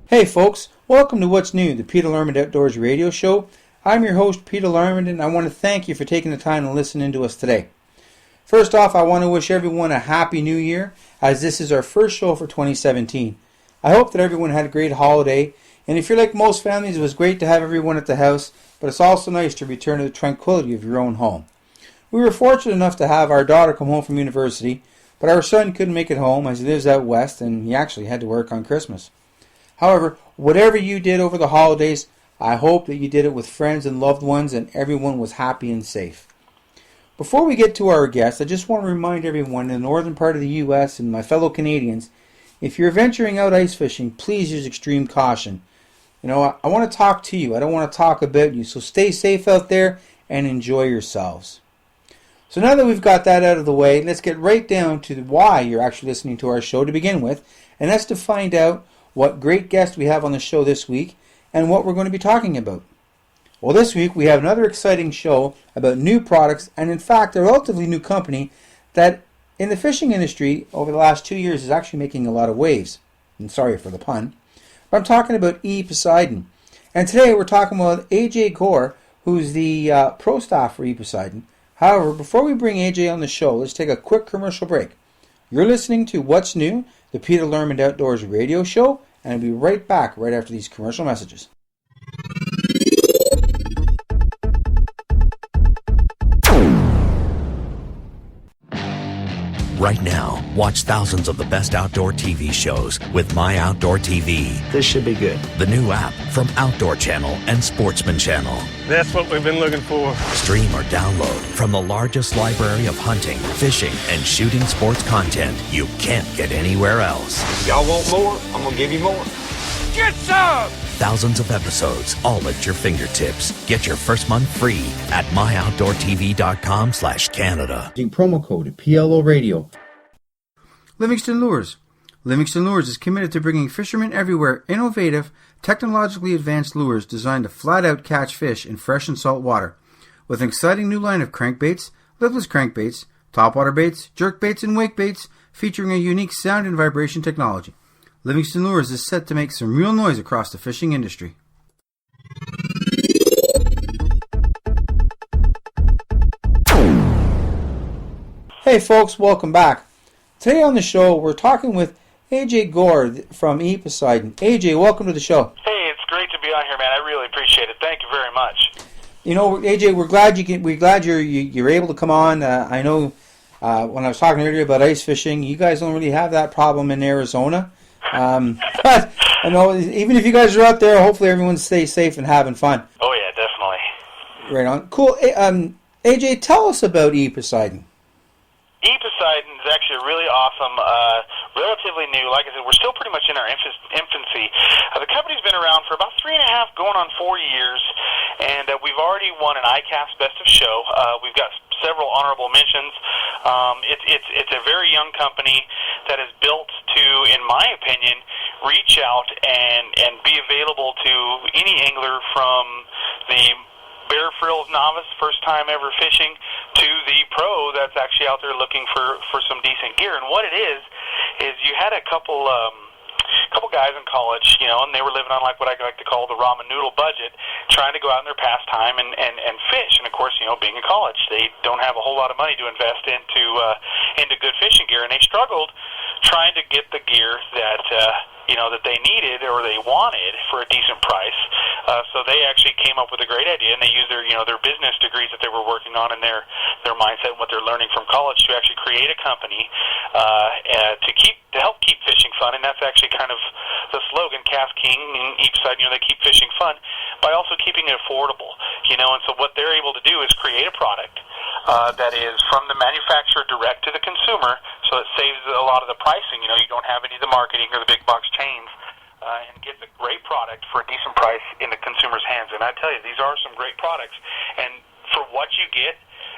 Hey folks, welcome to What's New, the Peter Lerman Outdoors radio show. I'm your host, Peter Lerman, and I want to thank you for taking the time to listen in to us today. First off, I want to wish everyone a happy new year, as this is our first show for 2017. I hope that everyone had a great holiday, and if you're like most families, it was great to have everyone at the house, but it's also nice to return to the tranquility of your own home. We were fortunate enough to have our daughter come home from university, but our son couldn't make it home as he lives out west, and he actually had to work on Christmas. However, whatever you did over the holidays, I hope that you did it with friends and loved ones and everyone was happy and safe. Before we get to our guest, I just want to remind everyone in the northern part of the U.S. and my fellow Canadians, if you're venturing out ice fishing, please use extreme caution. I want to talk to you. I don't want to talk about you. So stay safe out there and enjoy yourselves. So now that we've got that out of the way, let's get right down to why you're actually listening to our show to begin with, and that's to find out what great guest we have on the show this week, and what we're going to be talking about. Well, this week we have another exciting show about new products, and in fact a relatively new company that in the fishing industry over the last 2 years is actually making a lot of waves. And sorry for the pun. But I'm talking about Poseidon. And today we're talking about AJ Gore, who's the pro staff for Poseidon. However, before we bring AJ on the show, let's take a quick commercial break. You're listening to What's New, the Peter Lerman Outdoors radio show, and I'll be right back right after these commercial messages. Right now, watch thousands of the best outdoor TV shows with My Outdoor TV. This should be good. The new app from Outdoor Channel and Sportsman Channel. That's what we've been looking for. Stream or download from the largest library of hunting, fishing, and shooting sports content you can't get anywhere else. Y'all want more? I'm going to give you more. Get some! Thousands of episodes, all at your fingertips. Get your first month free at myoutdoortv.com/Canada. Using promo code PLO Radio. Livingston Lures. Livingston Lures is committed to bringing fishermen everywhere innovative, technologically advanced lures designed to flat out catch fish in fresh and salt water. With an exciting new line of crankbaits, lipless crankbaits, topwater baits, jerk baits, and wake baits featuring a unique sound and vibration technology. Livingston Lures is set to make some real noise across the fishing industry. Hey folks, welcome back. Today on the show, we're talking with AJ Gore from Poseidon. AJ, welcome to the show. Hey, it's great to be on here, man. I really appreciate it. Thank you very much. AJ, we're glad you're able to come on. I know when I was talking earlier about ice fishing, you guys don't really have that problem in Arizona. But I know even if you guys are out there, hopefully everyone stays safe and having fun. Oh yeah, definitely. Right on. Cool. AJ, tell us about Poseidon. Poseidon is actually really awesome, relatively new. Like I said, we're still pretty much in our infancy. The company's been around for about 3.5, going on 4 years, and we've already won an ICAST Best of Show. We've got several honorable mentions. It's a very young company that is built to, in my opinion, reach out and be available to any angler from the bare frills novice, first time ever fishing, to the pro that's actually out there looking for some decent gear. And what it is you had a couple guys in college, and they were living on like what I like to call the ramen noodle budget, trying to go out in their pastime and fish. And of course, being in college, they don't have a whole lot of money to invest into good fishing gear, and they struggled trying to get the gear that that they needed or they wanted for a decent price. So they actually came up with a great idea, and they used their business degrees that they were working on and their mindset and what they're learning from college to actually create a company to help keep fishing fun. And that's actually kind of the slogan, KastKing and Poseidon. They keep fishing fun by also keeping it affordable. And so what they're able to do is create a product that is from the manufacturer direct to the consumer, so it saves a lot of the pricing. You don't have any of the marketing or the big box chains, and gets a great product for a decent price in the consumer's hands. And I tell you, these are some great products, and for what you get,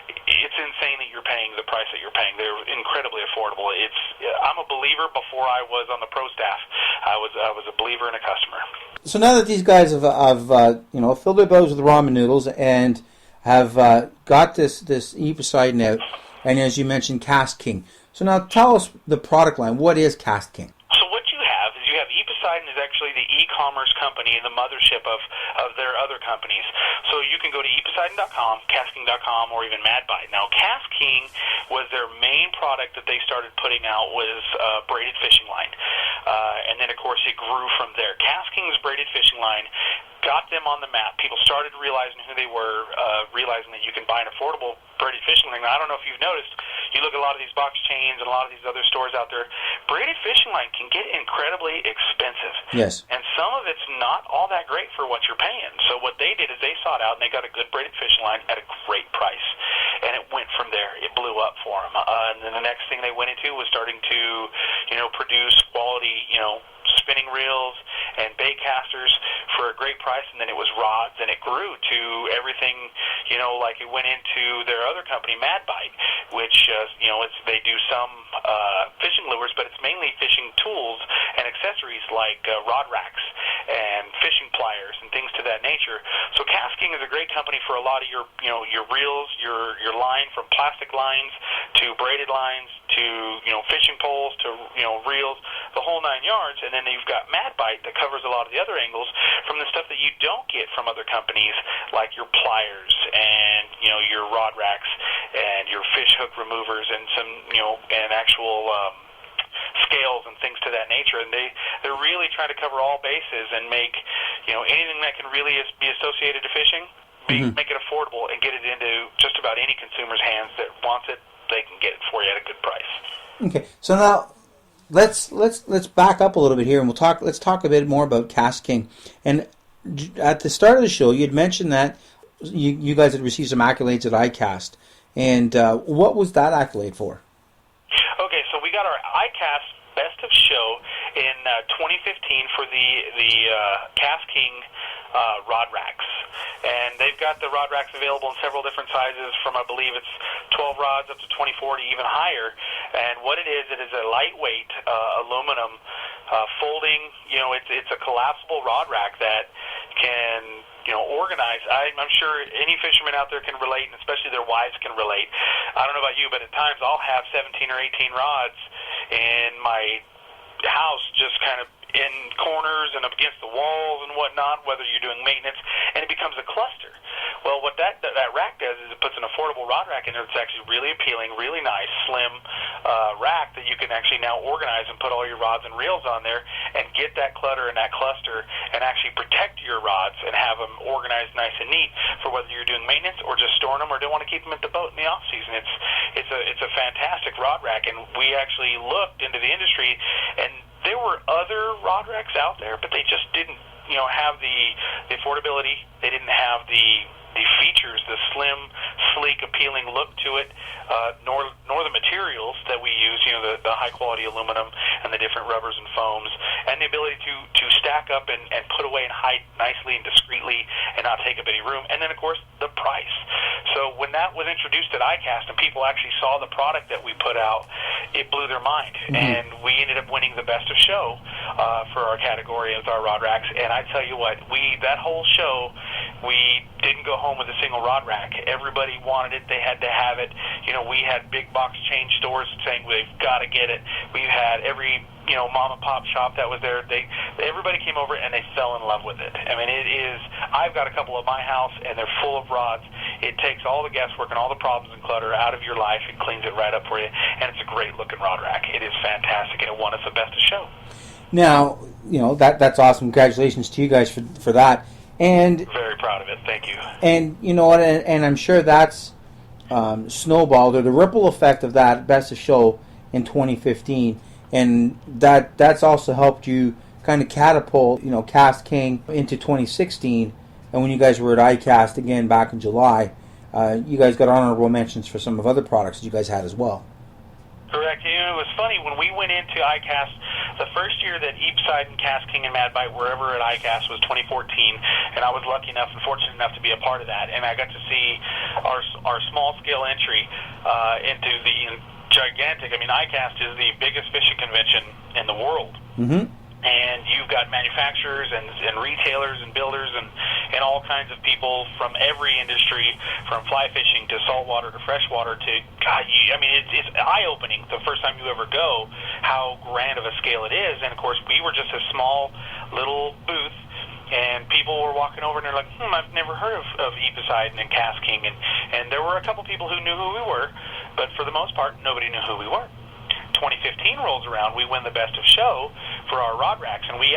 it's insane that you're paying the price that you're paying. They're incredibly affordable. I'm a believer. Before I was on the pro staff, I was a believer and a customer. So now that these guys have filled their bows with ramen noodles and have got this Poseidon out, and as you mentioned, KastKing. So now tell us the product line. What is KastKing? So what you have is Poseidon is actually the e-commerce company and the mothership of their other companies. So you can go to ePoseidon.com, KastKing.com, or even MadBite. Now, KastKing was their main product that they started putting out was braided fishing line. And then, of course, it grew from there. KastKing's braided fishing line got them on the map. People started realizing who they were, realizing that you can buy an affordable braided fishing line. Now, I don't know if you've noticed, you look at a lot of these box chains and a lot of these other stores out there, braided fishing line can get incredibly expensive. Yes. And some of it's not all that great for what you're paying. So what they did is they sought out and they got a good braided fishing line at a great price. And it went from there. It blew up for them. And then the next thing they went into was starting to, produce quality, spinning reels and bait casters for a great price, and then it was rods, and it grew to everything, like it went into their other company, MadBite, which, they do some fishing lures, but it's mainly fishing tools and accessories like rod racks and fishing pliers and things to that nature. So KastKing is a great company for a lot of your reels, your line, from plastic lines to braided lines to, fishing poles to, reels, the whole 9 yards. And then you've got MadBite that covers a lot of the other angles from the stuff that you don't get from other companies, like your pliers and, your rod racks and your fish hook removers and some, and actual scales and things to that nature. And they're really trying to cover all bases and make, anything that can really be associated to fishing, make it affordable and get it into just about any consumer's hands that wants it. They can get it for you at a good price. Okay, so now let's back up a little bit here, and let's talk a bit more about KastKing. And at the start of the show, you had mentioned that you guys had received some accolades at ICAST, and what was that accolade for? Okay, so we got our ICAST Best of Show in 2015 for the KastKing rod racks. And they've got the rod racks available in several different sizes from, I believe it's 12 rods up to 24 to even higher. And what it is a lightweight aluminum folding, it's a collapsible rod rack that can, organize. I'm sure any fisherman out there can relate, and especially their wives can relate. I don't know about you, but at times I'll have 17 or 18 rods in my house just kind of in corners and up against the walls and whatnot, whether you're doing maintenance, and it becomes a cluster. Well, what that rack does is it puts an affordable rod rack in there that's actually really appealing, really nice, slim rack that you can actually now organize and put all your rods and reels on there and get that clutter and that cluster and actually protect your rods and have them organized nice and neat for whether you're doing maintenance or just storing them or don't want to keep them at the boat in the off season. It's a fantastic rod rack, and we actually looked into the industry, and there were other rod racks out there, but they just didn't, have the affordability. They didn't have the features, the slim, sleek, appealing look to it, nor the materials that we use, the high-quality aluminum and the different rubbers and foams, and the ability to stack up and put away and hide nicely and discreetly and not take up any room. And then, of course, the price. So when that was introduced at ICAST and people actually saw the product that we put out, it blew their mind. And we ended up winning the Best of Show for our category with our rod racks. And I tell you what, that whole show, we didn't go home with a single rod rack. Everybody wanted it. They had to have it. We had big box chain stores saying we've got to get it. We had every mom and pop shop that was there. Everybody came over and they fell in love with it. I mean, I've got a couple at my house and they're full of rods. It takes all the guesswork and all the problems and clutter out of your life and cleans it right up for you. And it's a great looking rod rack. It is fantastic, and it won us the Best of Show. Now, that's awesome. Congratulations to you guys for that. And very proud of it. Thank you. And you know what? And I'm sure that's snowballed, or the ripple effect of that Best of Show in 2015, and that's also helped you kind of catapult, KastKing into 2016. And when you guys were at ICAST again back in July, you guys got honorable mentions for some of other products that you guys had as well. Correct. It was funny when we went into ICAST. The first year that ePoseidon, KastKing, and MadBite were ever at ICAST was 2014, and I was lucky enough and fortunate enough to be a part of that. And I got to see our small scale entry into the gigantic. I mean, ICAST is the biggest fishing convention in the world. Mm-hmm. And you've got manufacturers and retailers and builders and all kinds of people from every industry, from fly fishing to saltwater to freshwater to, God, it's eye-opening the first time you ever go how grand of a scale it is. And, of course, we were just a small little booth, and people were walking over and they're like, I've never heard of Poseidon and KastKing. And there were a couple people who knew who we were, but for the most part, nobody knew who we were. 2015 rolls around, we win the Best of Show for our rod racks, and we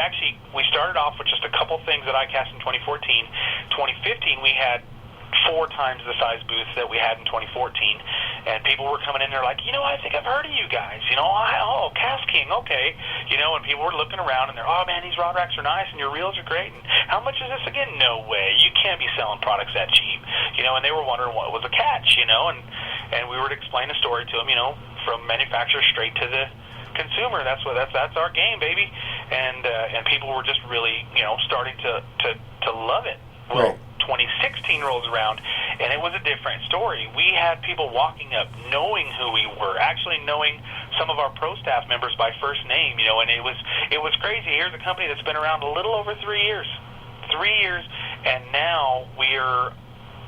started off with just a couple things that I cast in 2014. 2015, we had 4 times the size booth that we had in 2014, and people were coming in there like, I think I've heard of you guys, KastKing, okay, and people were looking around and they're, oh man, these rod racks are nice and your reels are great, and how much is this again? No way, you can't be selling products that cheap, and they were wondering what was the catch, and we would explain the story to them, from manufacturer straight to the consumer. That's our game, baby. And people were just really, starting to love it. Well, right. 2016 rolls around, and it was a different story. We had people walking up knowing who we were, actually knowing some of our pro staff members by first name, and it was crazy. Here's a company that's been around a little over 3 years. 3 years, and now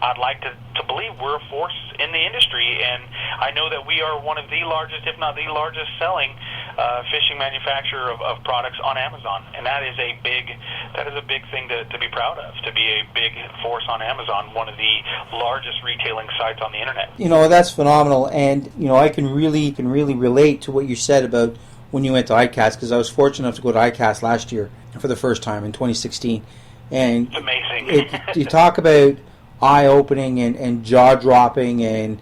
I'd like to believe we're a force in the industry, and I know that we are one of the largest, if not the largest, selling fishing manufacturer of products on Amazon, and that is a big thing to be proud of, to be a big force on Amazon, one of the largest retailing sites on the internet. That's phenomenal, and I can really relate to what you said about when you went to ICAST, because I was fortunate enough to go to ICAST last year for the first time in 2016, and it's amazing. You talk about eye-opening and jaw-dropping and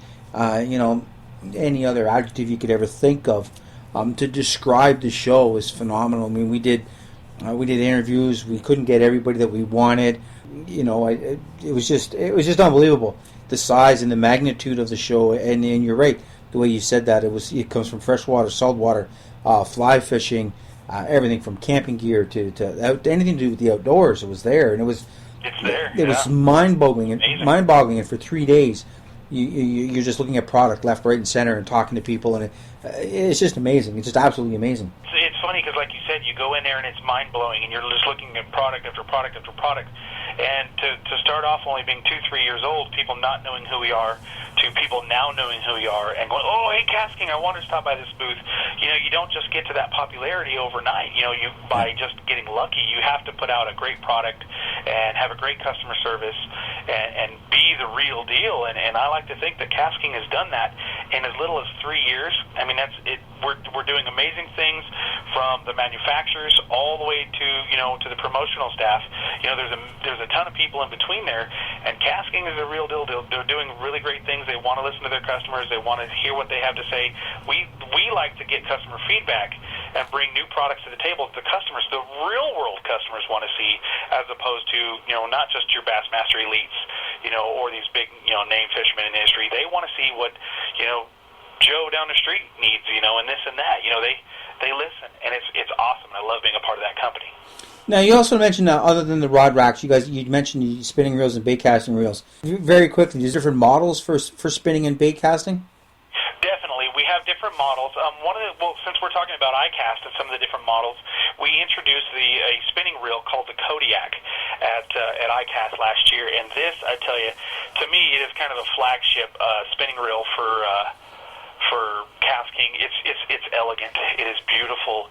any other adjective you could ever think of to describe the show is phenomenal. I mean, we did interviews. We couldn't get everybody that we wanted. It was just unbelievable, the size and the magnitude of the show. And you're right, the way you said that. It comes from freshwater, saltwater, fly fishing, everything from camping gear to anything to do with the outdoors. It was there, and it was. It's there. It was mind-boggling, and for 3 days, you're just looking at product left, right, and center, and talking to people, and it's just amazing. It's just absolutely amazing. It's funny because, like you said, you go in there and it's mind-blowing, and you're just looking at product after product after product. And to start off only being 2-3 years old, people not knowing who we are, to people now knowing who we are and going, oh, hey, KastKing, I want to stop by this booth. You don't just get to that popularity overnight. By just getting lucky, you have to put out a great product and have a great customer service and be the real deal. And I like to think that KastKing has done that in as little as 3 years. I mean, that's it. We're doing amazing things from the manufacturers all the way to the promotional staff. There's a ton of people in between there, and KastKing is the real deal. They're doing really great things. They want to listen to their customers. They want to hear what they have to say. We like to get customer feedback and bring new products to the table that the customers, the real world customers, want to see, as opposed to not just your Bassmaster Elites, or these big name fishermen in the industry. They want to see what Joe down the street needs, and this and that. They listen, and it's awesome. I love being a part of that company. Now, you also mentioned, other than the rod racks, you mentioned spinning reels and bait casting reels. Very quickly, there's different models for spinning and bait casting? Definitely. We have different models. Since we're talking about ICAST and some of the different models, we introduced a spinning reel called the Kodiak at ICAST last year. And this, I tell you, to me, it is kind of a flagship spinning reel for KastKing. It's elegant. It is beautiful.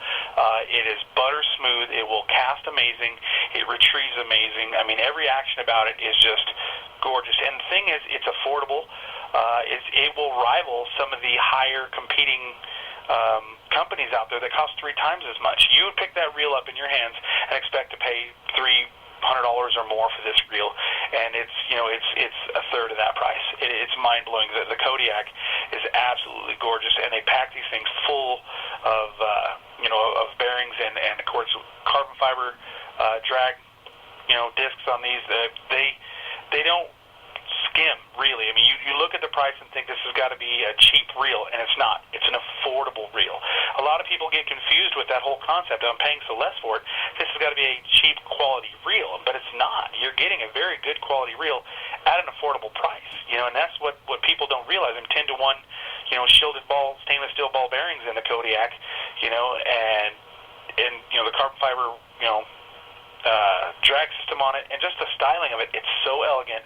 It is butter smooth. It will cast amazing. It retrieves amazing. I mean, every action about it is just gorgeous. And the thing is, it's affordable. It will rival some of the higher competing companies out there that cost 3 times as much. You would pick that reel up in your hands and expect to pay $300 or more for this reel, and it's a third of that price. It's mind blowing. The Kodiak is absolutely gorgeous, and they pack these things full of bearings and of course carbon fiber drag discs on these. They don't skim, really. I mean, you look at the price and think this has got to be a cheap reel, and it's not. It's an affordable reel. A lot of people get confused with that whole concept. I'm paying so less for it. This has got to be a cheap quality reel, but it's not. You're getting a very good quality reel at an affordable price, and that's what people don't realize. I'm 10 to 1, shielded ball, stainless steel ball bearings in the Kodiak, and and the carbon fiber, drag system on it, and just the styling of it, it's so elegant,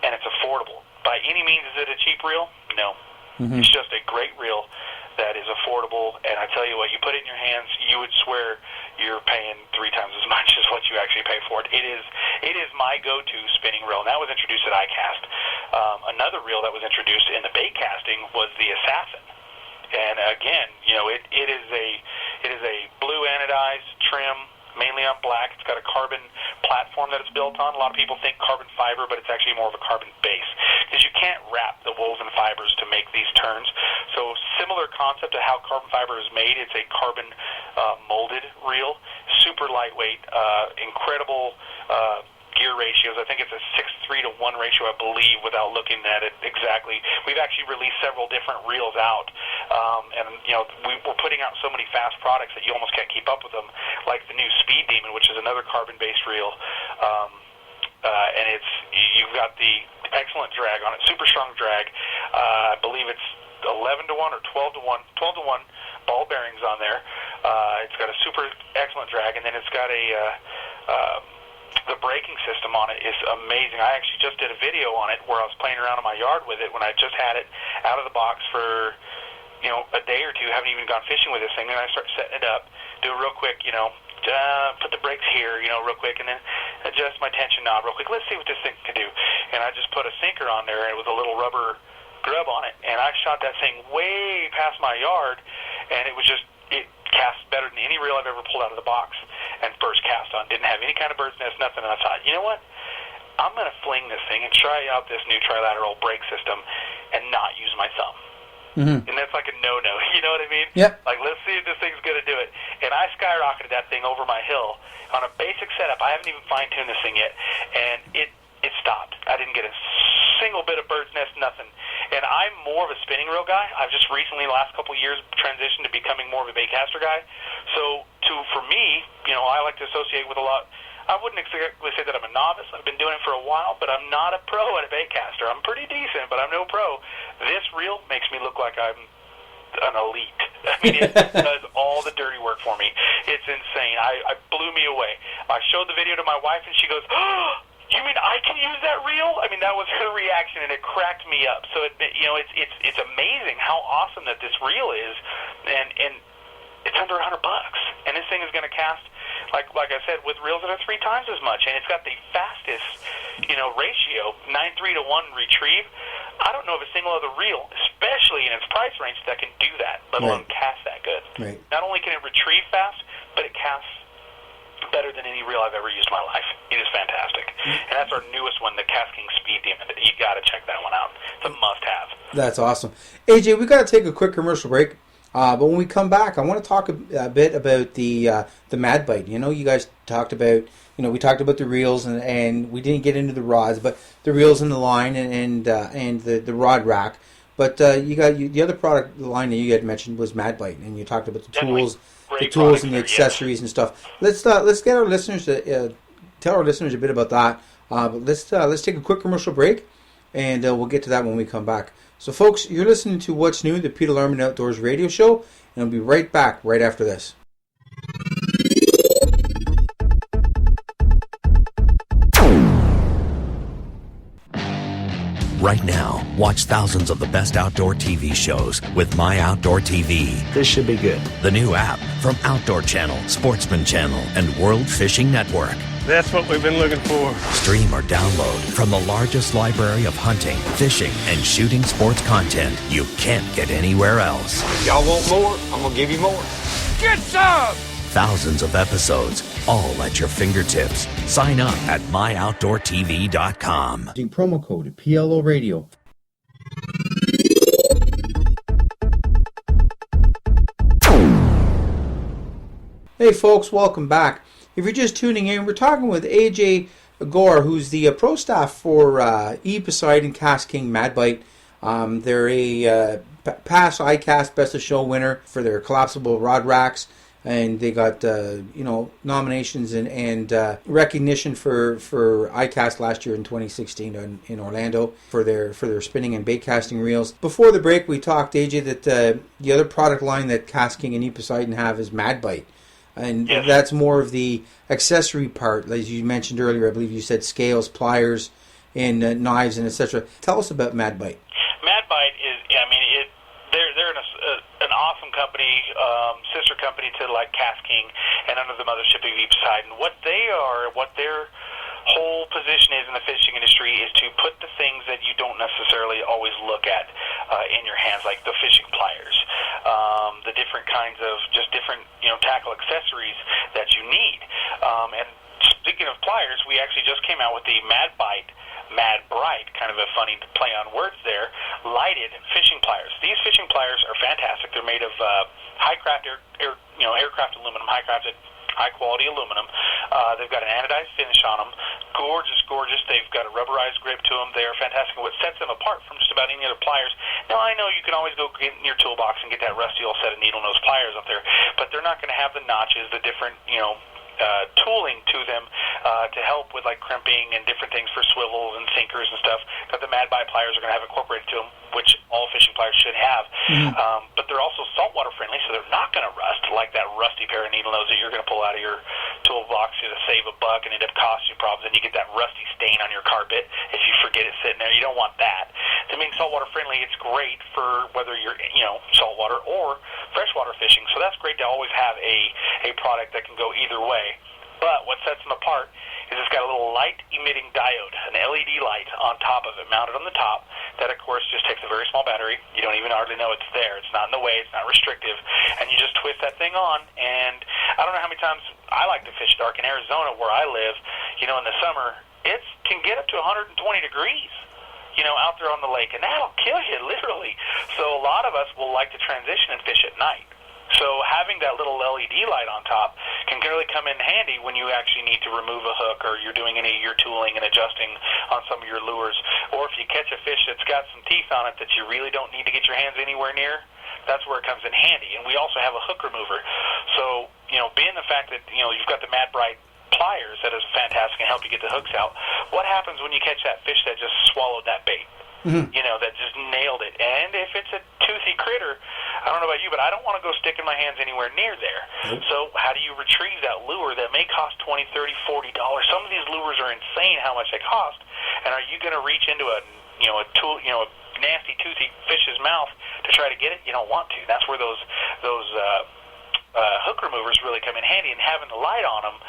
and it's affordable. By any means, is it a cheap reel? No. Mm-hmm. It's just a great reel that is affordable, and I tell you what, you put it in your hands, you would swear you're paying 3 times as much as what you actually pay for it. It is my go-to spinning reel, and that was introduced at iCast. Another reel that was introduced in the bait casting was the Assassin. And again, it is a blue anodized trim, mainly on black. It's got a carbon platform that it's built on. A lot of people think carbon fiber, but it's actually more of a carbon base, because you can't wrap the woven fibers to make these turns. So similar concept to how carbon fiber is made. It's a carbon molded reel, super lightweight, incredible gear ratios. I think it's a 6:3 to 1 ratio, I believe, without looking at it exactly. We've actually released several different reels out, and we're putting out so many fast products that you almost can't keep up with them, like the new Speed Demon, which is another carbon-based reel, and you've got the excellent drag on it, super strong drag. I believe it's 11 to 1 or 12 to 1, 12 to 1 ball bearings on there. It's got a super excellent drag, and then it's got the braking system on it is amazing. I actually just did a video on it where I was playing around in my yard with it when I just had it out of the box for a day or two. Haven't even gone fishing with this thing, and I start setting it up, do it real quick, put the brakes here, real quick, and then adjust my tension knob real quick. Let's see what this thing can do. And I just put a sinker on there, and it was a little rubber grub on it, and I shot that thing way past my yard, and it cast better than any reel I've ever pulled out of the box and first cast on. Didn't have any kind of bird's nest, nothing, and I thought, you know what? I'm going to fling this thing and try out this new trilateral brake system and not use my thumb. Mm-hmm. And that's like a no-no, you know what I mean? Yep. Like, let's see if this thing's going to do it. And I skyrocketed that thing over my hill on a basic setup. I haven't even fine-tuned this thing yet, and it stopped. I didn't get a single bit of bird's nest, nothing. And I'm more of a spinning reel guy. I've just recently, the last couple of years, transitioned to becoming more of a baitcaster guy. So, for me, I like to associate with a lot. I wouldn't exactly say that I'm a novice. I've been doing it for a while, but I'm not a pro at a baitcaster. I'm pretty decent, but I'm no pro. This reel makes me look like I'm an elite. I mean, it does all the dirty work for me. It's insane. I blew me away. I showed the video to my wife, and she goes, "Oh, you mean I can use that reel?" I mean, that was her reaction, and it cracked me up. So it's amazing how awesome that this reel is, and it's under $100, and this thing is going to cast like I said, with reels that are 3 times as much, and it's got the fastest ratio, 9:3 to 1 retrieve. I don't know of a single other reel, especially in its price range, that can do that, let alone cast that good. Right. Not only can it retrieve fast, but it casts better than any reel I've ever used in my life. It is fantastic. And that's our newest one, the KastKing Speed Demon. You got to check that one out. It's a must-have. That's awesome. AJ, we got to take a quick commercial break. But when we come back, I want to talk a bit about the Mad Bite. You guys talked about, we talked about the reels, and we didn't get into the rods, but the reels and the line and the rod rack. But you got the other product line that you had mentioned was Mad Bite, and you talked about the tools and the accessories and stuff. Let's get our listeners to tell our listeners a bit about that. But let's take a quick commercial break, and we'll get to that when we come back. So, folks, you're listening to What's New, the Peter Larman Outdoors radio show, and I'll be right back right after this. Right now, watch thousands of the best outdoor TV shows with My Outdoor TV. This should be good. The new app from Outdoor Channel, Sportsman Channel, and World Fishing Network. That's what we've been looking for. Stream or download from the largest library of hunting, fishing, and shooting sports content you can't get anywhere else. Y'all want more? I'm going to give you more. Get some! Thousands of episodes, all at your fingertips. Sign up at myoutdoortv.com. Using promo code PLO Radio. Hey folks, welcome back. If you're just tuning in, we're talking with AJ Gore, who's the pro staff for Poseidon KastKing Mad Bite. They're a past ICAST Best of Show winner for their collapsible rod racks, and they got nominations and recognition for ICAST last year in 2016 in Orlando for their spinning and bait casting reels. Before the break, we talked, AJ, that the other product line that KastKing and Poseidon have is Mad Bite. And Yes. that's more of the accessory part, as you mentioned earlier. I believe you said scales, pliers, and knives, and etc. Tell us about Mad Bite. Mad Bite is, they're an awesome company, sister company to like KastKing, and under the mothership of Poseidon. What their whole position is in the fishing industry is to put the things that you don't necessarily always look at in your hands, like the fishing pliers, the different kinds of just different tackle accessories that you need. And speaking of pliers, we actually just came out with the Mad Bite. Mad Bright, kind of a funny play on words there, lighted fishing pliers. These fishing pliers are fantastic. They're made of high-craft aircraft aluminum, high-quality aluminum. They've got an anodized finish on them. Gorgeous. They've got a rubberized grip to them. They're fantastic. What sets them apart from just about any other pliers, now I know you can always go get in your toolbox and get that rusty old set of needle nose pliers up there, but they're not going to have the notches, the different, tooling to them to help with like crimping and different things for swivels and sinkers and stuff that the Mad Bite pliers are going to have incorporated to them, which all fishing pliers should have. But they're also saltwater friendly, so they're not going to rust like that rusty pair of needle nose that you're going to pull out of your toolbox to save $1 and end up costing you problems, and you get that rusty stain on your carpet if you forget it sitting there. You don't want that. To being saltwater friendly, it's great for whether you're saltwater or freshwater fishing. So that's great to always have a product that can go either way. But what sets them apart is it's got a little light-emitting diode, an LED light on top of it, mounted on the top, that, of course, just takes a very small battery. You don't even hardly know it's there. It's not in the way. It's not restrictive. And you just twist that thing on, and I don't know how many times I like to fish dark in Arizona where I live. In the summer, it can get up to 120 degrees. Out there on the lake, and that'll kill you, literally. So a lot of us will like to transition and fish at night. So having that little LED light on top can really come in handy when you actually need to remove a hook or you're doing any of your tooling and adjusting on some of your lures. Or if you catch a fish that's got some teeth on it that you really don't need to get your hands anywhere near, that's where it comes in handy. And we also have a hook remover. So, being the fact that, you've got the Mad Bright pliers that is fantastic and help you get the hooks out, what happens when you catch that fish that just swallowed that bait? That just nailed it. And if it's a toothy critter, I don't know about you, but I don't want to go sticking my hands anywhere near there. Nope. So how do you retrieve that lure that may cost $20, $30, $40? Some of these lures are insane how much they cost. And are you going to reach into a nasty toothy fish's mouth to try to get it? You don't want to. That's where those hook removers really come in handy, and having the light on them.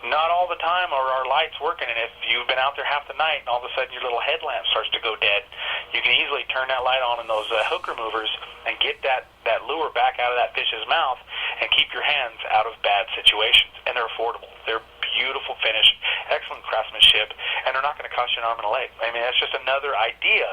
Not all the time are our lights working, and if you've been out there half the night and all of a sudden your little headlamp starts to go dead, you can easily turn that light on in those hook removers and get that lure back out of that fish's mouth and keep your hands out of bad situations. And they're affordable. They're beautiful finish, excellent craftsmanship, and they're not going to cost you an arm and a leg. I mean, that's just another idea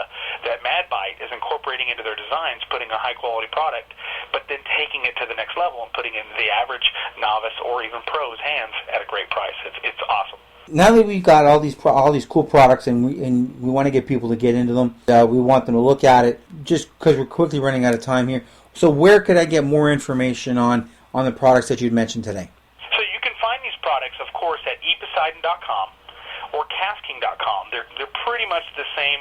that Mad Bite is incorporating into their designs, putting a high-quality product, but then taking it to the next level and putting it in the average novice or even pro's hands at a great price. It's awesome. Now that we've got all these cool products and we want to get people to get into them, we want them to look at it just because we're quickly running out of time here. So where could I get more information on the products that you'd mentioned today? So you can find these products, of course, at eposeidon.com or KastKing.com. They're pretty much the same.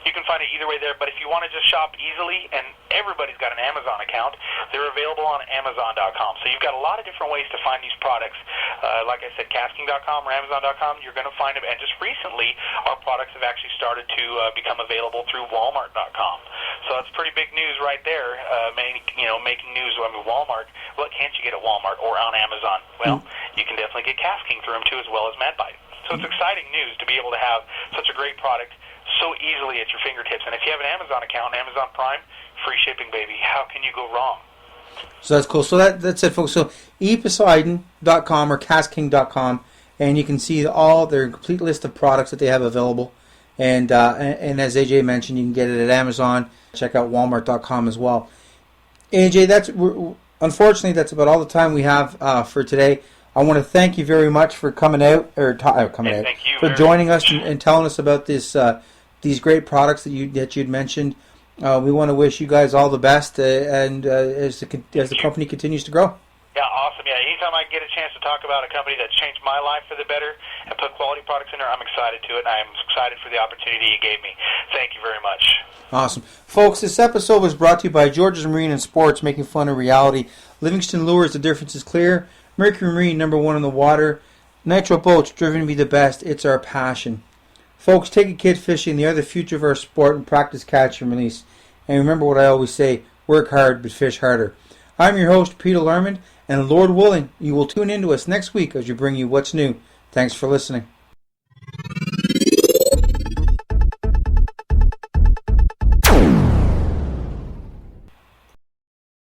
You can find it either way there, but if you want to just shop easily, and everybody's got an Amazon account, they're available on Amazon.com. So you've got a lot of different ways to find these products. Like I said, KastKing.com or Amazon.com, you're going to find them. And just recently, our products have actually started to become available through Walmart.com. So that's pretty big news right there, making news. I mean, Walmart, what can't you get at Walmart or on Amazon? Well, you can definitely get KastKing through them, too, as well as Mad Bite. So it's exciting news to be able to have such a great product so easily at your fingertips. And if you have an Amazon account, Amazon Prime, free shipping, baby. How can you go wrong? So that's cool. So that's it, folks. So eposeidon.com or KastKing.com, and you can see all their complete list of products that they have available. And as AJ mentioned, you can get it at Amazon. Check out Walmart.com as well. AJ, unfortunately, that's about all the time we have for today. I want to thank you very much for coming out, for joining us and telling us about these great products that you'd mentioned. We want to wish you guys all the best, and as the company continues to grow. Yeah, awesome. Yeah, anytime I get a chance to talk about a company that's changed my life for the better and put quality products in there, I'm excited to it, and I'm excited for the opportunity you gave me. Thank you very much. Awesome. Folks, this episode was brought to you by George's Marine and Sports, making fun of reality. Livingston Lures, the difference is clear. Mercury Marine, #1 in the water. Nitro Boats, driven to be the best. It's our passion. Folks, take a kid fishing. They are the future of our sport, and practice, catch, and release. And remember what I always say, work hard, but fish harder. I'm your host, Peter Lermond, and Lord willing, you will tune in to us next week as we bring you what's new. Thanks for listening.